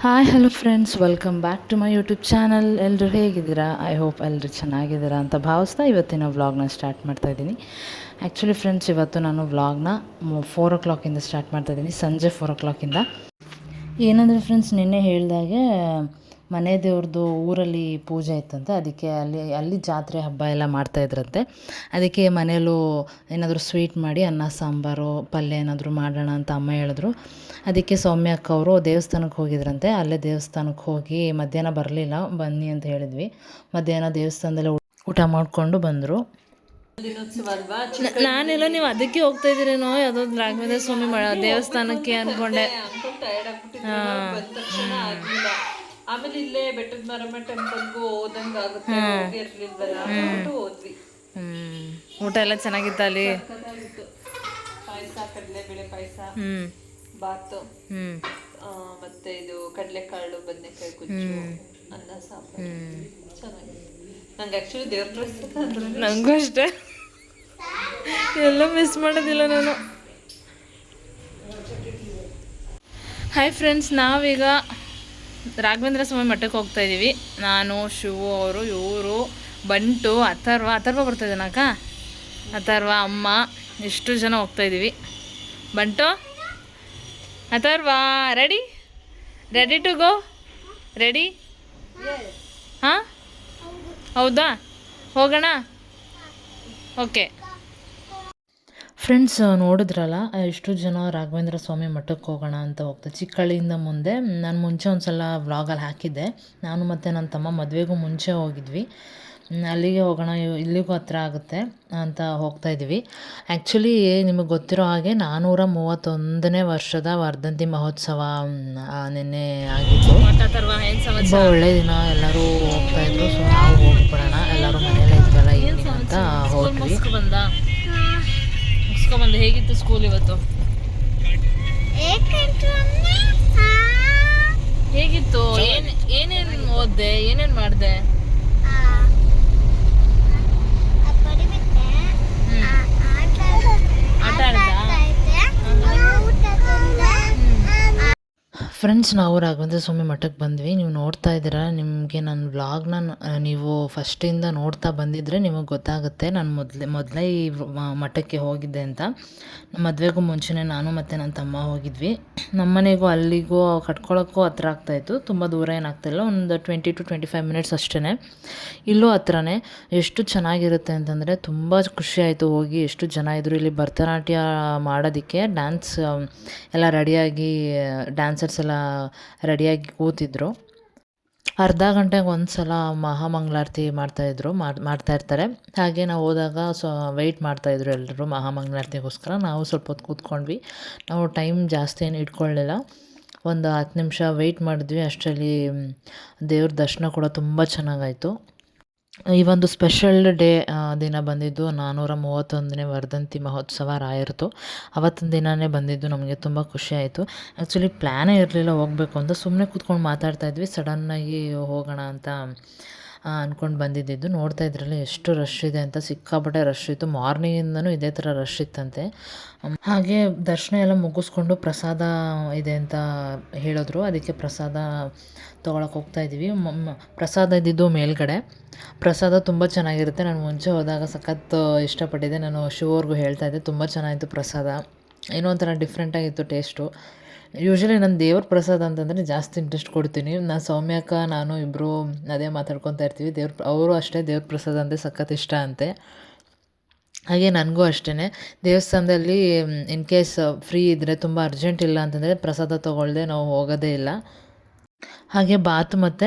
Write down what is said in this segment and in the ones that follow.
Hi hello friends, welcome back to my YouTube channel. ಎಲ್ಲರೂ ಹೇಗಿದ್ದೀರಾ? I hope ಎಲ್ಲರೂ ಚೆನ್ನಾಗಿದ್ದೀರಾ ಅಂತ ಭಾವಿಸ್ತಾ ಇವತ್ತಿನ ವ್ಲಾಗ್ನ ಸ್ಟಾರ್ಟ್ ಮಾಡ್ತಾಯಿದ್ದೀನಿ. ಆ್ಯಕ್ಚುಲಿ ಫ್ರೆಂಡ್ಸ್, ಇವತ್ತು ನಾನು ವ್ಲಾಗ್ನ 4 o'clock ಸ್ಟಾರ್ಟ್ ಮಾಡ್ತಾಯಿದ್ದೀನಿ, ಸಂಜೆ 4 o'clock. ಏನಂದರೆ ಫ್ರೆಂಡ್ಸ್, ನಿನ್ನೆ ಹೇಳಿದಾಗೆ ಮನೆ ದೇವ್ರದ್ದು ಊರಲ್ಲಿ ಪೂಜೆ ಇತ್ತಂತೆ. ಅದಕ್ಕೆ ಅಲ್ಲಿ ಜಾತ್ರೆ ಹಬ್ಬ ಎಲ್ಲ ಮಾಡ್ತಾಯಿದ್ರಂತೆ. ಅದಕ್ಕೆ ಮನೇಲೂ ಏನಾದರೂ ಸ್ವೀಟ್ ಮಾಡಿ ಅನ್ನ ಸಾಂಬಾರು ಪಲ್ಯ ಏನಾದರೂ ಮಾಡೋಣ ಅಂತ ಅಮ್ಮ ಹೇಳಿದ್ರು. ಅದಕ್ಕೆ ಸೌಮ್ಯ ಅಕ್ಕ ಅವರು ದೇವಸ್ಥಾನಕ್ಕೆ ಹೋಗಿದ್ರಂತೆ. ಅಲ್ಲೇ ದೇವಸ್ಥಾನಕ್ಕೆ ಹೋಗಿ ಮಧ್ಯಾಹ್ನ ಬರಲಿಲ್ಲ, ಬನ್ನಿ ಅಂತ ಹೇಳಿದ್ವಿ. ಮಧ್ಯಾಹ್ನ ದೇವಸ್ಥಾನದಲ್ಲೇ ಊಟ ಮಾಡಿಕೊಂಡು ಬಂದರು. ನಾನೆಲ್ಲ ನೀವು ಅದಕ್ಕೆ ಹೋಗ್ತಾ ಇದ್ದೀರೇನೋ, ಯಾವುದೋ ರಾಘವೇಂದ್ರ ಸ್ವಾಮಿ ದೇವಸ್ಥಾನಕ್ಕೆ ಅಂದ್ಕೊಂಡೆ. ಆಮೇಲೆ ಇಲ್ಲೇ ಬೆಟ್ಟದ ಮಾರಮ್ಮ ಟೆಂಪಲ್ಗೂ ಹೋದಂಗೆ ಆಗುತ್ತೆ, ಹೋದ್ವಿ. ಊಟ ಎಲ್ಲ ಚೆನ್ನಾಗಿತ್ತು ಅಲ್ಲಿ. ಪಾಯಸ, ಕಡಲೆಬೇಳೆ ಪಾಯಸ, ಬಾತು, ಮತ್ತೆ ಇದು ಕಡಲೆಕಾಳು ಬದನೆಕಾಯಿ ಗುಜ್ಜು, ಅನ್ನ ಸಾಂಬಾರು ಚೆನ್ನಾಗಿದೆ. ನಂಗೆ ಆ್ಯಕ್ಚುಲಿ ದೇವ್ರ ಪ್ರಸಾದ ಅಂದ್ರೆ ನನಗೂ ಅಷ್ಟೇ, ಎಲ್ಲ ಮಿಸ್ ಮಾಡೋದಿಲ್ಲ ನಾನು. ಹಾಯ್ ಫ್ರೆಂಡ್ಸ್, ನಾವೀಗ ರಾಘವೇಂದ್ರ ಸ್ವಾಮಿ ಮಠಕ್ಕೆ ಹೋಗ್ತಾಯಿದ್ದೀವಿ. ನಾನು, ಶಿವು ಅವರು, ಇವರು, ಬಂಟು, ಅಥರ್ವ ಬರ್ತಾಯಿದ್ದಾನಕ್ಕ. ಅಥರ್ವ, ಅಮ್ಮ, ಇಷ್ಟು ಜನ ಹೋಗ್ತಾಯಿದ್ದೀವಿ. Bantu, Atharva, ready to go? Ready? ಹಾಂ, ಹೌದಾ? ಹೋಗೋಣ? ಓಕೆ ಫ್ರೆಂಡ್ಸ್, ನೋಡಿದ್ರಲ್ಲ ಎಷ್ಟು ಜನ ರಾಘವೇಂದ್ರ ಸ್ವಾಮಿ ಮಠಕ್ಕೆ ಹೋಗೋಣ ಅಂತ ಹೋಗ್ತಾರೆ. ಚಿಕ್ಕಳ್ಳಿಯಿಂದ ಮುಂದೆ ನಾನು ಮುಂಚೆ ಒಂದು ಸಲ ವ್ಲಾಗಲ್ಲಿ ಹಾಕಿದ್ದೆ. ನಾನು ಮತ್ತು ನನ್ನ ತಮ್ಮ ಮದುವೆಗೂ ಮುಂಚೆ ಹೋಗಿದ್ವಿ. ಅಲ್ಲಿಗೆ ಹೋಗೋಣ, ಇಲ್ಲಿಗೂ ಹತ್ರ ಆಗುತ್ತೆ ಅಂತ ಹೋಗ್ತಾಯಿದ್ವಿ. ಆ್ಯಕ್ಚುಲಿ ನಿಮಗೆ ಗೊತ್ತಿರೋ ಹಾಗೆ 431ನೇ ವರ್ಷದ ವರ್ಧಂತಿ ಮಹೋತ್ಸವ ನಿನ್ನೆ ಆಗಿತ್ತು. ತುಂಬ ಒಳ್ಳೆ ದಿನ, ಎಲ್ಲರೂ ಹೋಗ್ತಾಯಿದ್ರು. ಸೊ ನಾವು ಹೋಗ್ಬಿಡೋಣ, ಎಲ್ಲರೂ ಮನೇಲೇ ಇದ್ವಲ್ಲ ಈವ್ನಿಂಗ್ ಅಂತ ಹೋದ್ವಿ. ಬಂದು ಹೇಗಿತ್ತು ಸ್ಕೂಲ್ ಇವತ್ತು? ಹೇಗಿತ್ತು? ಏನೇನು ಓದಿದೆ, ಏನೇನು ಮಾಡಿದೆ? ಆಟ ಆಡ್ದ? ಫ್ರೆಂಡ್ಸ್, ನಾವು ರಾಘವೇಂದ್ರ ಸ್ವಾಮಿ ಮಠಕ್ಕೆ ಬಂದ್ವಿ. ನೀವು ನೋಡ್ತಾ ಇದ್ದೀರಾ, ನಿಮಗೆ ನನ್ನ ವ್ಲಾಗ್ನ ನೀವು ಫಸ್ಟಿಂದ ನೋಡ್ತಾ ಬಂದಿದ್ದರೆ ನಿಮಗೆ ಗೊತ್ತಾಗುತ್ತೆ ನಾನು ಮೊದಲೇ ಈ ಮಠಕ್ಕೆ ಹೋಗಿದ್ದೆ ಅಂತ. ಮದುವೆಗೂ ಮುಂಚೆನೇ ನಾನು ಮತ್ತು ನನ್ನ ತಮ್ಮ ಹೋಗಿದ್ವಿ. ನಮ್ಮ ಮನೆಗೂ ಅಲ್ಲಿಗೂ ಕಟ್ಕೊಳ್ಳೋಕ್ಕೂ ಹತ್ರ ಆಗ್ತಾಯಿತ್ತು, ತುಂಬ ದೂರ ಏನಾಗ್ತಾಯಿಲ್ಲ, ಒಂದು 20 to 25 minutes ಅಷ್ಟೇ. ಇಲ್ಲೂ ಹತ್ರನೇ. ಎಷ್ಟು ಚೆನ್ನಾಗಿರುತ್ತೆ ಅಂತಂದರೆ ತುಂಬ ಖುಷಿಯಾಯಿತು ಹೋಗಿ. ಎಷ್ಟು ಜನ ಇದ್ದರು ಇಲ್ಲಿ ಭರತನಾಟ್ಯ ಮಾಡೋದಕ್ಕೆ. ಡ್ಯಾನ್ಸ್ ಎಲ್ಲ ರೆಡಿಯಾಗಿ, ಡ್ಯಾನ್ಸರ್ಸ್ ಎಲ್ಲ ರೆಡಿಯಾಗಿ ಕೂತಿದ್ರು. ಅರ್ಧ ಗಂಟೆಗೆ ಒಂದು ಸಲ ಮಹಾಮಂಗಳಾರತಿ ಮಾಡ್ತಾಯಿರ್ತಾರೆ. ಹಾಗೆ ನಾವು ಹೋದಾಗ ವೆಯ್ಟ್ ಮಾಡ್ತಾಯಿದ್ರು ಎಲ್ಲರೂ ಮಹಾಮಂಗಳಾರತಿಗೋಸ್ಕರ. ನಾವು ಸ್ವಲ್ಪ ಹೊತ್ತು ಕೂತ್ಕೊಂಡ್ವಿ. ನಾವು ಟೈಮ್ ಜಾಸ್ತಿ ಏನು ಇಟ್ಕೊಳ್ಳಿಲ್ಲ, ಒಂದು 10 ನಿಮಿಷ ವೆಯ್ಟ್ ಮಾಡಿದ್ವಿ. ಅಷ್ಟರಲ್ಲಿ ದೇವ್ರ ದರ್ಶನ ಕೂಡ ತುಂಬ ಚೆನ್ನಾಗಾಯಿತು. ಈ ಒಂದು ಸ್ಪೆಷಲ್ ದಿನ ಬಂದಿದ್ದು 431ನೇ ವರ್ಧಂತಿ ಮಹೋತ್ಸವ ರಾಯರದು. ಅವತ್ತಿನ ದಿನವೇ ಬಂದಿದ್ದು ನಮಗೆ ತುಂಬ ಖುಷಿಯಾಯಿತು. ಆ್ಯಕ್ಚುಲಿ ಪ್ಲ್ಯಾನೇ ಇರಲಿಲ್ಲ ಹೋಗಬೇಕು ಅಂತ, ಸುಮ್ಮನೆ ಕೂತ್ಕೊಂಡು ಮಾತಾಡ್ತಾಯಿದ್ವಿ. ಸಡನ್ನಾಗಿ ಹೋಗೋಣ ಅಂತ ಅಂದ್ಕೊಂಡು ಬಂದಿದ್ದು. ನೋಡ್ತಾ ಇದ್ರಲ್ಲಿ ಎಷ್ಟು ರಶ್ ಇದೆ ಅಂತ, ಸಿಕ್ಕಾಪಟ್ಟೆ ರಶ್ ಇತ್ತು. ಮಾರ್ನಿಂಗಿಂದನೂ ಇದೇ ಥರ ರಶ್ ಇತ್ತಂತೆ. ಹಾಗೆ ದರ್ಶನ ಎಲ್ಲ ಮುಗಿಸ್ಕೊಂಡು ಪ್ರಸಾದ ಇದೆ ಅಂತ ಹೇಳಿದ್ರು. ಅದಕ್ಕೆ ಪ್ರಸಾದ ತೊಗೊಳಕ್ಕೆ ಹೋಗ್ತಾಯಿದ್ದೀವಿ. ಪ್ರಸಾದ ಇದ್ದಿದ್ದು ಮೇಲ್ಗಡೆ. ಪ್ರಸಾದ ತುಂಬ ಚೆನ್ನಾಗಿರುತ್ತೆ. ನಾನು ಮುಂಚೆ ಹೋದಾಗ ಸಖತ್ ಇಷ್ಟಪಟ್ಟಿದ್ದೆ. ನಾನು ಶಿವವ್ರಿಗೂ ಹೇಳ್ತಾಯಿದ್ದೆ, ತುಂಬ ಚೆನ್ನಾಗಿತ್ತು ಪ್ರಸಾದ. ಏನೋ ಒಂಥರ ಡಿಫ್ರೆಂಟಾಗಿತ್ತು ಟೇಸ್ಟು. ಯೂಶ್ವಲಿ ನಾನು ದೇವ್ರ ಪ್ರಸಾದ ಅಂತಂದರೆ ಜಾಸ್ತಿ ಇಂಟ್ರೆಸ್ಟ್ ಕೊಡ್ತೀನಿ. ಸೌಮ್ಯಕ್ಕ ನಾನು ಇಬ್ಬರು ಅದೇ ಮಾತಾಡ್ಕೊತಾ ಇರ್ತೀವಿ. ಅವರು ಅಷ್ಟೇ, ದೇವ್ರ ಪ್ರಸಾದ ಅಂದರೆ ಸಖತ್ ಇಷ್ಟ ಅಂತೆ. ಹಾಗೆ ನನಗೂ ಅಷ್ಟೇ. ದೇವಸ್ಥಾನದಲ್ಲಿ ಇನ್ ಕೇಸ್ ಫ್ರೀ ಇದ್ದರೆ, ತುಂಬ ಅರ್ಜೆಂಟ್ ಇಲ್ಲ ಅಂತಂದರೆ ಪ್ರಸಾದ ತೊಗೊಳ್ದೆ ನಾವು ಹೋಗೋದೇ ಇಲ್ಲ. ಹಾಗೆ ಬಾತು ಮತ್ತು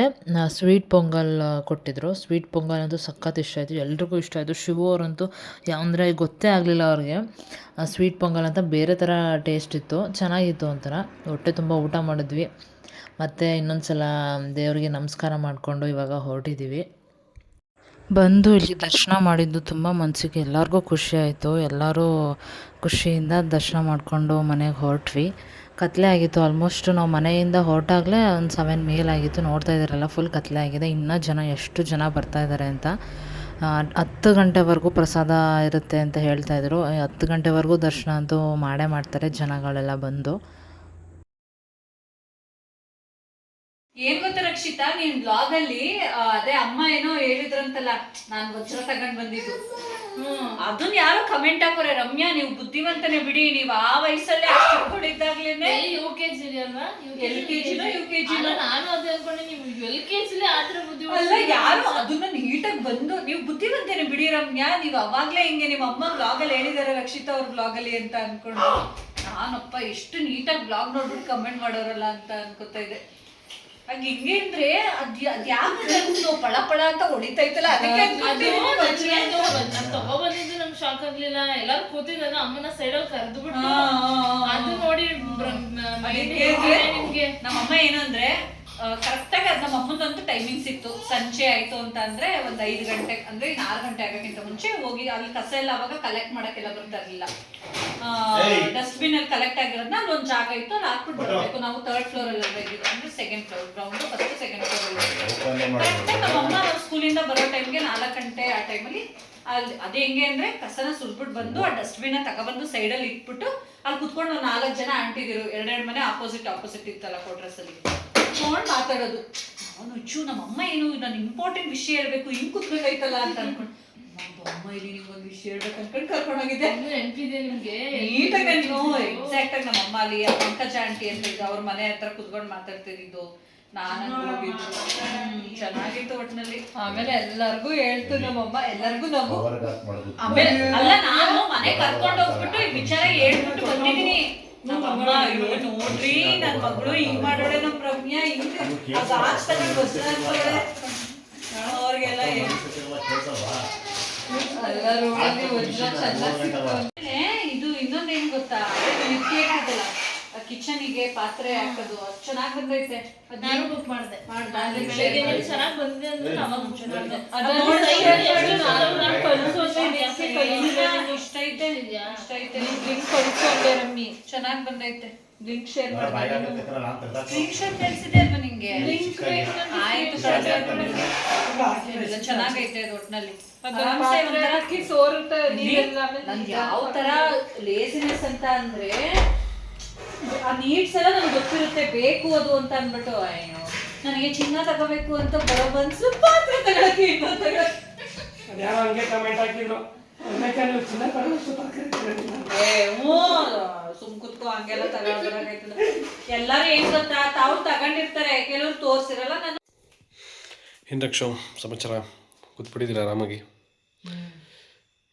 ಸ್ವೀಟ್ ಪೊಂಗಲ್ ಕೊಟ್ಟಿದ್ದರು. ಸ್ವೀಟ್ ಪೊಂಗಲ್ ಅಂತೂ ಸಖತ್ ಇಷ್ಟ ಆಯಿತು, ಎಲ್ರಿಗೂ ಇಷ್ಟ ಆಯಿತು. ಶಿವು ಅವರಂತೂ ಅಂದರೆ ಗೊತ್ತೇ ಆಗಲಿಲ್ಲ ಅವ್ರಿಗೆ ಸ್ವೀಟ್ ಪೊಂಗಲ್ ಅಂತ. ಬೇರೆ ಥರ ಟೇಸ್ಟ್ ಇತ್ತು, ಚೆನ್ನಾಗಿತ್ತು ಒಂಥರ. ಹೊಟ್ಟೆ ತುಂಬ ಊಟ ಮಾಡಿದ್ವಿ. ಮತ್ತು ಇನ್ನೊಂದು ಸಲ ದೇವರಿಗೆ ನಮಸ್ಕಾರ ಮಾಡಿಕೊಂಡು ಇವಾಗ ಹೊರಟಿದ್ದೀವಿ. ಬಂದು ಇಲ್ಲಿ ದರ್ಶನ ಮಾಡಿದ್ದು ತುಂಬ ಮನಸ್ಸಿಗೆ ಎಲ್ಲರಿಗೂ ಖುಷಿಯಾಯಿತು. ಎಲ್ಲರೂ ಖುಷಿಯಿಂದ ದರ್ಶನ ಮಾಡಿಕೊಂಡು ಮನೆಗೆ ಹೊರಟ್ವಿ. ಕತ್ಲೆ ಆಗಿತ್ತು. ಆಲ್ಮೋಸ್ಟ್ ನಾವು ಮನೆಯಿಂದ ಹೊರಟಾಗಲೇ ಒಂದು 7 ಮೇಲಾಗಿತ್ತು. ನೋಡ್ತಾ ಇದ್ದಾರಲ್ಲ, ಫುಲ್ ಕತ್ಲೆ ಆಗಿದೆ. ಇನ್ನೂ ಎಷ್ಟು ಜನ ಬರ್ತಾಯಿದ್ದಾರೆ ಅಂತ. 10 ಗಂಟೆವರೆಗೂ ಪ್ರಸಾದ ಇರುತ್ತೆ ಅಂತ ಹೇಳ್ತಾಯಿದ್ರು. 10 ಗಂಟೆವರೆಗೂ ದರ್ಶನ ಅಂತೂ ಮಾಡೇ ಮಾಡ್ತಾರೆ ಜನಗಳೆಲ್ಲ ಬಂದು. ಏನ್ ಗೊತ್ತಾ ರಕ್ಷಿತಾ, ನೀನ್ ಬ್ಲಾಗ್ ಅಲ್ಲಿ ಅದೇ ಅಮ್ಮ ಏನೋ ಹೇಳಿದ್ರಂತಲ್ಲ, ನಾನ್ ವಜ್ರ ತಗೊಂಡ್ ಬಂದಿದ್ದು. ಅದನ್ನ ಯಾರೋ ಕಮೆಂಟ್ ಹಾಕೋರೆ, ರಮ್ಯಾ ನೀವು ಬುದ್ಧಿವಂತನೇ ಬಿಡಿ, ನೀವ್ ಆ ವಯಸ್ಸಲ್ಲೇ ಅಷ್ಟು ಕೊಡಿದ್ದಾಗ್ಲೇನೆ UKG ಅಲ್ವಾ? LKG UKG ನಾನು ಅದೇ ಅನ್ಕೊಂಡೆ, ನೀವು LKG ಆತರ ಅಲ್ಲ, ಯಾರು ಅದನ್ನ ನೀಟಾಗಿ ಬಂದು ನೀವು ಬುದ್ಧಿವಂತೇನೆ ಬಿಡಿ ರಮ್ಯಾ, ನೀವು ಅವಾಗ್ಲೇ ಹಿಂಗೆ ನಿಮ್ಮ ಅಮ್ಮ ಬ್ಲಾಗ್ ಅಲ್ಲಿ ಹೇಳಿದಾರೆ ರಕ್ಷಿತಾ ಅವ್ರ ಬ್ಲಾಗ್ ಅಲ್ಲಿ ಅಂತ ಅನ್ಕೊಂಡು, ನಾನಪ್ಪ ಎಷ್ಟು ನೀಟಾಗಿ ಬ್ಲಾಗ್ ನೋಡ್ಬಿಟ್ಟು ಕಮೆಂಟ್ ಮಾಡೋರಲ್ಲ ಅಂತ ಅನ್ಕೋತಾ ಇದ್ದೆ. ಹಾಗೆ ಹಿಂಗೆ ಅಂದ್ರೆ ಅದ್ಯಾಕೆ ಪಳ ಪಳ ಅಂತ ಹೊಡಿತೈತಲ್ಲ, ಅದಕ್ಕೆ ತಗೊಬಂದಿದ್ದು ನಮ್ಗೆ ಶಾಕ್ ಆಗ್ಲಿಲ್ಲ. ಎಲ್ಲಾರು ಕೂತಿದಾಗ ಅಮ್ಮನ ಸೈಡಲ್ಲಿ ಕರೆದು ಬಿಟ್ಟು ಅದು ನೋಡಿ ನಿಮ್ಗೆ ನಮ್ಮಮ್ಮ ಏನು ಅಂದ್ರೆ ಕರೆಕ್ಟಾಗಿ ಅದು ನಮ್ಮ ಅಮ್ಮಂದಂತೂ ಟೈಮಿಂಗ್ಸ್ ಇತ್ತು. ಸಂಜೆ ಆಯ್ತು ಅಂತ ಅಂದ್ರೆ ಒಂದು 5 ಗಂಟೆ ಅಂದ್ರೆ 6 ಗಂಟೆ ಆಗೋಕ್ಕಿಂತ ಮುಂಚೆ ಹೋಗಿ ಅಲ್ಲಿ ಕಸ ಎಲ್ಲ ಅವಾಗ ಕಲೆಕ್ಟ್ ಮಾಡಕ್ಕೆಲ್ಲ ಬರ್ತಾ ಇರ್ಲಿಲ್ಲ. ಡಸ್ಟ್ಬಿನ್ ಅಲ್ಲಿ ಕಲೆಕ್ಟ್ ಆಗಿರೋದನ್ನ ಅಲ್ಲೊಂದು ಜಾಗ ಇತ್ತು, ಅಲ್ಲಿ ಹಾಕ್ಬಿಟ್ಟು ಬರಬೇಕು. ನಾವು 3rd ಫ್ಲೋರ್ ಅಲ್ಲಿ ಇದ್ದಿದ್ದು, ಅಂದ್ರೆ 2nd floor, ground first 2nd floor ಅಲ್ಲಿ. ನಮ್ಮಮ್ಮ ನಾವು ಸ್ಕೂಲಿಂದ ಬರೋ ಟೈಮ್ಗೆ 4 ಗಂಟೆ ಆ ಟೈಮಲ್ಲಿ ಅಲ್ಲಿ ಅದೇ ಹೆಂಗೆ ಅಂದ್ರೆ ಕಸನ ಸುಲ್ಬಿಟ್ಟು ಬಂದು ಆ ಡಸ್ಟ್ಬಿನ್ ತಗೊಬಂದು ಸೈಡಲ್ಲಿ ಇಟ್ಬಿಟ್ಟು ಅಲ್ಲಿ ಕುತ್ಕೊಂಡು 4 ಜನ ಆಂಟಿದಿರು, 2 ಮನೆ ಆಪೋಸಿಟ್ ಇತ್ತಲ್ಲ ಕ್ವಾರ್ಟರ್ಸ್ ಅಲ್ಲಿ, ಕುತ್ಕೊಂಡು ಮಾತಾಡೋದು. ನಾನು ಹುಚ್ಚು ನಮ್ಮಮ್ಮ ಏನು ನಾನು ಇಂಪಾರ್ಟೆಂಟ್ ವಿಷಯ ಹೇಳ್ಬೇಕು ಹಿಂಗ್ ಕುತ್ಬೇಕಾಯ್ತಲ್ಲ ಅಂತ ಅನ್ಕೊಂಡು, ಅಮ್ಮ ಇಲ್ಲಿ ನಿಮ್ಗೊಂದು ವಿಷಯ ಹೇಳ್ಬೇಕು ಅನ್ಕೊಂಡು ಕರ್ಕೊಂಡೋಗಿದ್ದೆ. ನೆನಪಿದೆ ನಿಮ್ಗೆ? ನೀಟಾಗಿ ಎಕ್ಸಾಕ್ಟ್ ಆಗಿ ನಮ್ಮಮ್ಮ ಅಲ್ಲಿ ಪಂಕಜ ಆಂಟಿ ಅಂತ ಇದ್ದು ಅವ್ರ ಮನೆ ಹತ್ರ ಕುತ್ಕೊಂಡು ಮಾತಾಡ್ತಿದ್ದು, ನಾನು ಹೋಗಿದ್ದು. ಚೆನ್ನಾಗಿತ್ತು ಒಟ್ಟಿನಲ್ಲಿ. ಆಮೇಲೆ ಎಲ್ಲರಿಗೂ ಹೇಳ್ತು ನಮ್ಮಮ್ಮ, ಎಲ್ಲರಿಗೂ ನಾವು ಆಮೇಲೆ ಅಲ್ಲ, ನಾನು ಮನೆ ಕರ್ಕೊಂಡು ಹೋಗ್ಬಿಟ್ಟು ಈ ವಿಚಾರ ಹೇಳ್ಬಿಟ್ಟು ಬಂದಿದ್ದೀನಿ. ನಮ್ಮಮ್ಮ ನೋಡ್ರಿ ನನ್ ಮಗಳು ಹಿಂಗ್ ಮಾಡೋಳೆ, ನಮ್ ರಮ್ಯಾ ಹಿಂಗ್ ಅವ್ರಿಗೆಲ್ಲ ಇದು ಇನ್ನೊಂದ್ ಏನ್ ಗೊತ್ತಾ, ಇರ್ತದಲ್ಲ ಕಿಚನಿಗೆ ಪಾತ್ರೆ ಹಾಕೋದು, ಅದು ಚೆನ್ನಾಗಿ ಬಂದೈತೆ. ನಾನು ಬುಕ್ ಮಾಡಿದೆ. ಬೆಳಗ್ಗೆ ಚೆನ್ನಾಗಿ ಬಂದಿದೆ ಅಂದ್ರೆ ಇಷ್ಟ ಐತೆ ರಮ್ಮಿ, ಚೆನ್ನಾಗಿ ಬಂದೈತೆ. ಲಿಂಕ್ ಶೇರ್ ಲಿಂಕ್ ಶೇರ್ ಕಳ್ಸಿದೆ ಅಲ್ವಾ ನಿಂಗೆ? ಆಯ್ತು, ಚೆನ್ನಾಗೈತೆ ಅದು ಒಟ್ನಲ್ಲಿ. ನನ್ಗೆ ಯಾವ ತರ ಲೇಸಿನೆಸ್ ಅಂತ ಅಂದ್ರೆ ಆ ನೀಡ್ಸ್ ಎಲ್ಲ ನನಗೆ ಗೊತ್ತಿರುತ್ತೆ, ಬೇಕು ಅದು ಅಂತ ಅನ್ಬಿಟ್ಟು ಅಯ್ಯೋ ನನಗೆ ಚಿನ್ನ ತಗೋಬೇಕು ಅಂತ ಬರೋ ಮನ್ಸು, ಪಾತ್ರೆ ತಗೊಳಕ್ಕೆ ಇನ್ನೊಂದು ತಗೊಳಕ್ಕೆ. ಯಾರೋ ಹಂಗೆ ಕಮೆಂಟ್ ಹಾಕಿದ್ರು, ಸುಮ್ ಕುತ್ಕೋ ಹಂಗೆಲ್ಲ ತಗೊಳಕಾಯ್ತದ. ಎಲ್ಲಾರು ಏನ್ ಗೊತ್ತಾ, ತಾವು ತಗೊಂಡಿರ್ತಾರೆ, ಕೆಲವ್ರು ತೋರ್ಸಿರಲ್ಲ. ನಾನು ಹಿಂದಕ್ಷ ಸಮಾಚಾರ ಕೂತ್ಬಿಟ್ಟಿದ್ದೀರಾ ಆರಾಮಾಗಿ?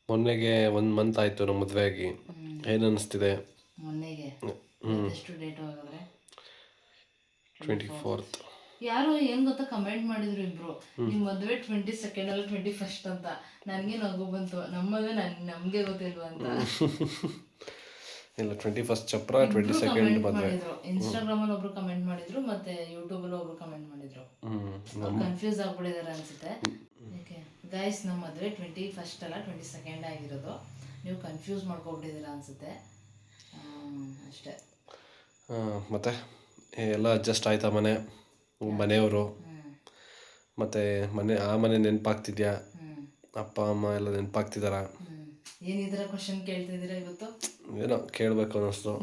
ಮೊನ್ನೆಗೆ 1 ಮಂತ್ ಆಯಿತು ನಮ್ಮ ಮದುವೆ ಆಗಿ. ಏನು ಅನ್ನಿಸ್ತಿದೆ? ಮೊನ್ನೆಗೆ ಎಷ್ಟು ಡೇಟ್ ಹೋಗಿದ್ರೆ 24th. ಯಾರು ಏನು ಗೊತ್ತಾ ಕಮೆಂಟ್ ಮಾಡಿದ್ರು ಇಬ್ರು, ನಿಮ್ಮ ಮದುವೆ 22nd ಅಲ್ಲ 21st ಅಂತ. ನನಗೆ ನಗು ಬಂತು, ನಮ್ಮ ಮದುವೆ ನಮಗೆ ಗೊತ್ತಿಲ್ವಾ ಅಂತ. ಇಲ್ಲ 21st ಚಪ್ರ 22nd ಮದುವೆ. ಇನ್ಸ್ಟಾಗ್ರಾಮಲ್ಲಿ ಒಬ್ರು ಕಮೆಂಟ್ ಮಾಡಿದ್ರು, ಮತ್ತೆ ಯೂಟ್ಯೂಬಲ್ಲಿ ಒಬ್ರು ಕಮೆಂಟ್ ಮಾಡಿದ್ರು. ಕನ್ಫ್ಯೂಸ್ ಆಗ್ಬಿಟ್ಟಿದ್ದಾರೆ ಅನ್ಸುತ್ತೆ. ಯಾಕೆ ಗೈಸ್, ನಮ್ಮ ಮದುವೆ 21st ಅಲ್ಲ 22nd ಆಗಿರೋದು, ನೀವು ಕನ್ಫ್ಯೂಸ್ ಮಾಡ್ಕೊಬಿಟ್ಟಿದ್ದೀರಾ ಅನ್ಸುತ್ತೆ ಅಷ್ಟೇ. ಮತ್ತು ಎಲ್ಲ ಅಡ್ಜಸ್ಟ್ ಆಯ್ತಾ ಮನೆಯವರು? ಮತ್ತು ಆ ಮನೆ ನೆನಪಾಗ್ತಿದ್ಯಾ? ಅಪ್ಪ ಅಮ್ಮ ಎಲ್ಲ ನೆನಪಾಗ್ತಿದ್ದಾರಾ? ಏನು ಈ ಥರ ಕ್ವಶನ್ ಕೇಳ್ತಿದ್ದೀರಾ ಇವತ್ತು? ಏನೋ ಕೇಳಬೇಕು ಅನ್ನಿಸ್ತು.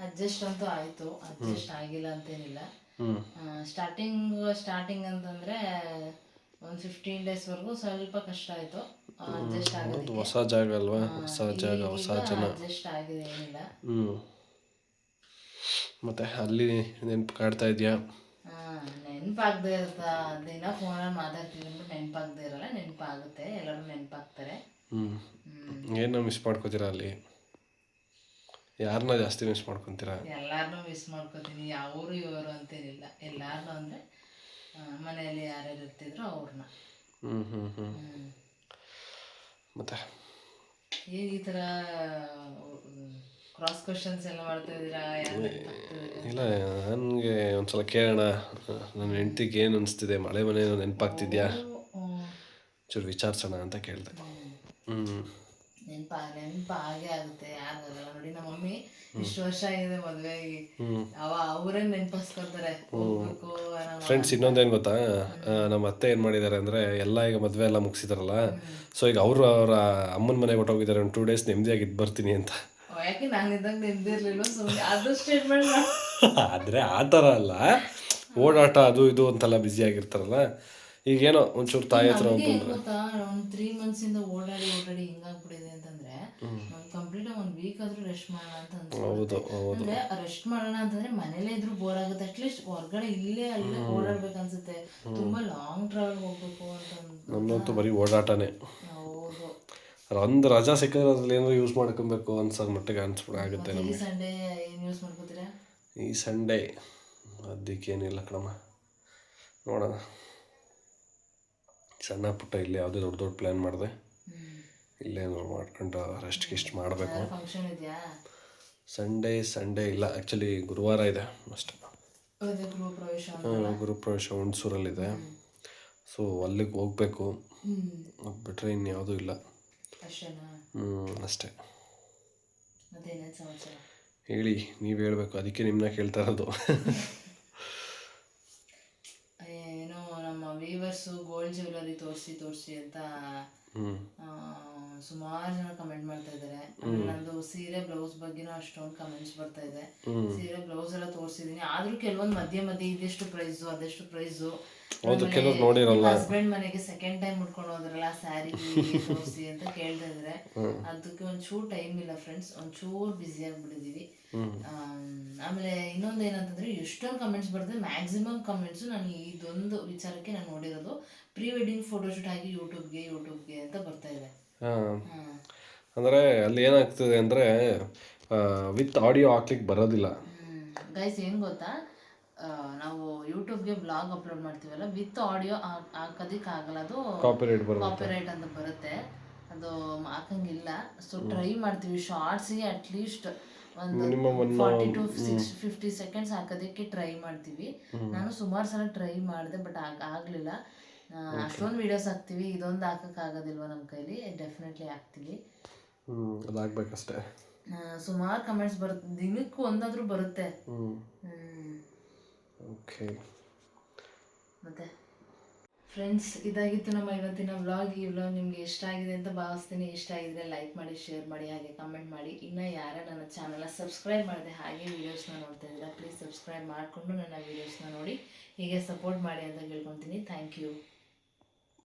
ಅಡ್ಜಸ್ಟ್ ಅಂತೂ ಆಯಿತು, ಅಡ್ಜಸ್ಟ್ ಆಗಿಲ್ಲ ಅಂತೇನಿಲ್ಲ. ಸ್ಟಾರ್ಟಿಂಗ್ ಅಂತಂದರೆ ಒಂದು 15 ಡೇಸ್ವರೆಗೂ ಸ್ವಲ್ಪ ಕಷ್ಟ ಆಯಿತು ಅಡ್ಜಸ್ಟ್ ಆಗೋದಕ್ಕೆ. ಹೊಸ ಜಾಗ ಅಲ್ವಾ, ಹೊಸ ಜಾಗ, ಹೊಸ ಜನ. ಅಡ್ಜಸ್ಟ್ ಆಗಿದೆ, ಏನಿಲ್ಲ. ಮತ್ತು ಅಲ್ಲಿ ನೆನಪು ಕಾಡ್ತಾ ಇದೆಯಾ? ನೆನಪಾಗದೇ ಇರುತ್ತಾ? ದಿನ ಫೋನಲ್ಲಿ ಮಾತಾಡ್ತಿದ್ವಿ, ನೆನಪಾಗದೇ ಇರಲ್ಲ, ನೆನಪಾಗುತ್ತೆ, ಎಲ್ಲರೂ ನೆನಪಾಗ್ತಾರೆ. ಏನು ಮಿಸ್ ಮಾಡ್ಕೋತೀರಾ ಅಲ್ಲಿ? ಯಾರನ್ನ ಜಾಸ್ತಿ ಮಿಸ್ ಮಾಡ್ಕೊತೀರಾ? ಎಲ್ಲಾರನ್ನೂ ಮಿಸ್ ಮಾಡ್ಕೋತೀನಿ, ಅವರು ಇವರು ಅಂತೇನಿಲ್ಲ, ಎಲ್ಲಾರನ್ನೂ ಅಂದರೆ ಮನೆಯಲ್ಲಿ ಯಾರ್ಯಾರು ಇರ್ತಿದ್ರು ಅವ್ರನ್ನ. ಮತ್ತೆ ಏನು ಈ ಥರ ಕ್ರಾಸ್ ಕ್ವಶನ್ಸ್ ಎಲ್ಲ ಮಾಡ್ತಾ ಇದ್ದೀರಾ? ಇಲ್ಲ, ನನಗೆ ಒಂದ್ಸಲ ಕೇಳೋಣ, ನನ್ನ ಹೆಂಡ್ತಿಗೆ ಏನು ಅನಿಸ್ತಿದೆ, ಮಳೆ ಮನೆ ನೆನಪಾಗ್ತಿದ್ಯಾ, ಚೂರು ವಿಚಾರಿಸೋಣ ಅಂತ ಕೇಳಿದೆ. ನೆನಪು ಹಾಗೆ ಆಗುತ್ತೆ, ಯಾರಿಗಲ್ಲ ನೋಡಿ. ನಮ್ಮ ಮಮ್ಮಿ ಇಷ್ಟು ವರ್ಷ ಆಗಿದೆ ಮದುವೆಯಾಗಿ, ಅವರೇ ನೆನಪಿಸ್ಕೊಳ್ತಾರೆ ಹೋಗ್ಬೇಕು. ಫ್ರೆಂಡ್ಸ್, ಇನ್ನೊಂದೇನು ಗೊತ್ತಾ, ನಮ್ಮ ಅತ್ತೆ ಏನು ಮಾಡಿದ್ದಾರೆ ಅಂದರೆ, ಎಲ್ಲ ಈಗ ಮದುವೆ ಎಲ್ಲ ಮುಗಿಸಿದಾರಲ್ಲ, ಸೊ ಈಗ ಅವರ ಅಮ್ಮನ ಮನೆಗೆ ಹೊಟ್ಟೋಗಿದ್ದಾರೆ, ಒಂದು 2 days ನೆಮ್ಮದಿಯಾಗಿ ಇದ್ದು ಬರ್ತೀನಿ ಅಂತ. ಯಾಕೆ ನಾನು ಇದ್ದಂಗೆ ನೆಮ್ಮದಿರ್ಲಿಲ್ಲ, ಸುಮ್ಮನೆ ಅದು ಸ್ಟೇಟ್ಮೆಂಟ್. ಆದರೆ ಆ ಥರ ಅಲ್ಲ, ಓಡಾಟ ಅದು ಇದು ಅಂತೆಲ್ಲ ಬ್ಯುಸಿ ಆಗಿರ್ತಾರಲ್ಲ, ಈಗೇನೋ ಒಂಚೂರು ತಾಯಿ ಹತ್ರ ನಮ್ಗೆ ಹೆಂಗ್ ಬಂದರೆ. ಗೊತ್ತಾ, ಒಂದು 3 ಮಂತ್ಸಿಂದ ಓಡಾಡಿ ಹಿಂಗಾಗ್ಬಿಟ್ಟಿದೆ ಅಂತಂದ್ರೆ ನಾವು ಕಂಪ್ಲೀಟ್ 1 ವೀಕ್ ಆದ್ರೂ ರೆಸ್ಟ್ ಮಾಡೋಣ ಅಂತ ಅನ್ಸುತ್ತೆ. ಅಂದ್ರೆ ರೆಸ್ಟ್ ಮಾಡೋಣ ಅಂತಂದ್ರೆ ಮನೇಲೇ ಇದ್ರು ಬೋರ್ ಆಗುತ್ತೆ. ಅಟ್ಲೀಸ್ಟ್ ಹೊರಗಡೆ ಇಲ್ಲೇ ಅಲ್ಲೇ ಓಡಾಡ್ಬೇಕು ಅನ್ಸುತ್ತೆ. ತುಂಬಾ ಲಾಂಗ್ ಟ್ರಾವೆಲ್ ಹೋಗ್ಬೇಕು ಅಂತ ನಮ್ಮಂತೂ ಬರೀ ಓಡಾಟನೇ. ಹೌದು. ಒಂದು ರಜಾ ಸಿಕ್ಕಿದ್ರೆ ಅದ್ರಲ್ಲಿ ಏನಾದ್ರು ಯೂಸ್ ಮಾಡ್ಕೊಬೇಕು ಅನ್ಸೋ ಮಟ್ಟಿಗೆ ಆಗುತ್ತೆ ಈ ನಮಗೆ. ಸಂಡೇ ಏನ್ ಯೂಸ್ ಮಾಡ್ಕೋತೀರಾ? ಈ ಸಂಡೇ ಅದಕ್ಕೇನಿಲ್ಲ ಕಣಮ್ಮ, ನೋಡೋಣ. ಸಣ್ಣ ಪುಟ್ಟ ಇಲ್ಲೇ ಯಾವುದೇ ದೊಡ್ಡ ದೊಡ್ಡ ಪ್ಲ್ಯಾನ್ ಮಾಡಿದೆ, ಇಲ್ಲೇ ಮಾಡ್ಕೊಂಡು ರೆಸ್ಟ್ ಮಾಡಬೇಕು. ಫಂಕ್ಷನ್ ಇದೆಯಾ ಸಂಡೇ ಇಲ್ಲ, ಆ್ಯಕ್ಚುಲಿ ಗುರುವಾರ ಇದೆ ಅಷ್ಟೇ. ಗೃಹ ಪ್ರವೇಶ? ಗುರುಪ್ರವೇಶ ಹುಣಸೂರಲ್ಲಿದೆ, ಸೊ ಅಲ್ಲಿಗೆ ಹೋಗ್ಬೇಕು. ಅದು ಬಿಟ್ಟರೆ ಇನ್ಯಾವುದೂ ಇಲ್ಲ. ಅಷ್ಟೇನಾ? ಅಷ್ಟೇ. ಮತ್ತೇನೇನು ಸಮಾಚಾರ ಹೇಳಿ, ನೀವು ಹೇಳಬೇಕು, ಅದಕ್ಕೆ ನಿಮ್ಮನ್ನ ಕೇಳ್ತಾ ಇರೋದು. ಏನೋ ನಮ್ಮ ವೀವರ್ಸು ಗೋಲ್ಡ್ ಜ್ಯುವೆಲರಿ ತೋರಿಸಿ ಅಂತ ಸುಮಾರು ಜನ ಕಮೆಂಟ್ ಮಾಡ್ತಾ ಇದ್ದಾರೆ. ನಂದು ಸೀರೆ ಬ್ಲೌಸ್ ಬಗ್ಗೆನೂ ಅಷ್ಟೊಂದು ಕಮೆಂಟ್ಸ್ ಬರ್ತಾ ಇದೆ. ಸೀರೆ ಬ್ಲೌಸ್ ಎಲ್ಲ ತೋರಿಸಿದೀನಿ, ಆದ್ರೂ ಕೆಲವೊಂದು ಮಧ್ಯೆ ಇದೆಷ್ಟು ಪ್ರೈಸು ಅದೆಷ್ಟು ಪ್ರೈಸು. ಹಸ್ಬೆಂಡ್ ಮನೆಗೆ ಸೆಕೆಂಡ್ ಟೈಮ್ ಉಟ್ಕೊಂಡು ಹೋದ್ರಲ್ಲ ಸ್ಯಾರಿ ತೋರಿಸಿ ಅಂತ ಕೇಳ್ತಾ ಇದ್ರೆ, ಅದಕ್ಕೆ ಒಂಚೂರು ಟೈಮ್ ಇಲ್ಲ ಫ್ರೆಂಡ್ಸ್, ಒಂಚೂರು ಬ್ಯುಸಿ ಆಗ್ಬಿಟ್ಟಿದೀವಿ. ಆಮೇಲೆ ಇನ್ನೊಂದು ಏನಂತಂದ್ರೆ ಎಷ್ಟೊಂದು ಕಮೆಂಟ್ಸ್ ಬರ್ತದೆ. ಮ್ಯಾಕ್ಸಿಮಮ್ ಕಮೆಂಟ್ಸು ನಾನು ಇದೊಂದು ವಿಚಾರಕ್ಕೆ ನಾನು ನೋಡಿರೋದು, ಪ್ರೀ ವೆಡ್ಡಿಂಗ್ ಫೋಟೋಶೂಟ್ ಆಗಿ ಯೂಟ್ಯೂಬ್ಗೆ ಅಂತ ಬರ್ತಾ ಇದೆ. ಅಂದರೆ ಅಲ್ಲಿ ಏನಾಗ್ತದೆ ಅಂದರೆ ವಿತ್ ಆಡಿಯೋ ಹಾಕ್ಲಿಕ್ಕೆ ಬರೋದಿಲ್ಲ. ಗೈಸ್ ಏನು ಗೊತ್ತಾ, ನಾವು ಯೂಟ್ಯೂಬ್ಗೆ ಬ್ಲಾಗ್ ಅಪ್ಲೋಡ್ ಮಾಡ್ತೀವಲ್ಲ, ವಿತ್ ಆಡಿಯೋ ಹಾಕೋದಕ್ಕಾಗಲ್ಲ, ಅದು ಕಾಪಿರೈಟ್ ಅಂತ ಬರುತ್ತೆ, ಅದು ಹಾಕಂಗಿಲ್ಲ. ಸೊ ಟ್ರೈ ಮಾಡ್ತೀವಿ ಶಾರ್ಟ್ಸಿಗೆ ಅಟ್ಲೀಸ್ಟ್ ಒಂದು 40 to 50 ಸೆಕೆಂಡ್ಸ್ ಹಾಕೋದಕ್ಕೆ ಟ್ರೈ ಮಾಡ್ತೀವಿ. ನಾನು ಸುಮಾರು ಸಲ ಟ್ರೈ ಮಾಡಿದೆ, ಬಟ್ ಆಗಲಿಲ್ಲ. ಅಷ್ಟೊಂದು ವೀಡಿಯೋಸ್ ಹಾಕ್ತೀವಿ, ಇದೊಂದು ಹಾಕೋಕ್ಕಾಗೋದಿಲ್ವ ನಮ್ಮ ಕೈಲಿ? ಡೆಫಿನೆಟ್ಲಿ ಹಾಕ್ತೀವಿ, ಅದಾಗಬೇಕಷ್ಟೇ. ಸುಮಾರು ಕಮೆಂಟ್ಸ್ ಬರುತ್ತೆ, ದಿನಕ್ಕೆ ಒಂದಾದ್ರೂ ಬರುತ್ತೆ. ಓಕೆ, ಮತ್ತೆ ಫ್ರೆಂಡ್ಸ್, ಇದಾಗಿತ್ತು ನಮ್ಮ ಇವತ್ತಿನ ವ್ಲಾಗ್. ಈ ವ್ಲಾಗ್ ನಿಮಗೆ ಇಷ್ಟ ಆಗಿದೆ ಅಂತ ಭಾವಿಸ್ತೀನಿ. ಇಷ್ಟ ಆಗಿದ್ರೆ ಲೈಕ್ ಮಾಡಿ, ಶೇರ್ ಮಾಡಿ, ಹಾಗೆ ಕಮೆಂಟ್ ಮಾಡಿ. ಇನ್ನು ಯಾರು ನನ್ನ ಚಾನಲ್ನ ಸಬ್ಸ್ಕ್ರೈಬ್ ಮಾಡಿದೆ ಹಾಗೆ ವೀಡಿಯೋಸ್ನ ನೋಡ್ತಾ ಇದ್ದೀರಾ, ಪ್ಲೀಸ್ ಸಬ್ಸ್ಕ್ರೈಬ್ ಮಾಡಿಕೊಂಡು ನನ್ನ ವೀಡಿಯೋಸ್ನ ನೋಡಿ ಹೀಗೆ ಸಪೋರ್ಟ್ ಮಾಡಿ ಅಂತ ಕೇಳ್ಕೊತೀನಿ. Thank you.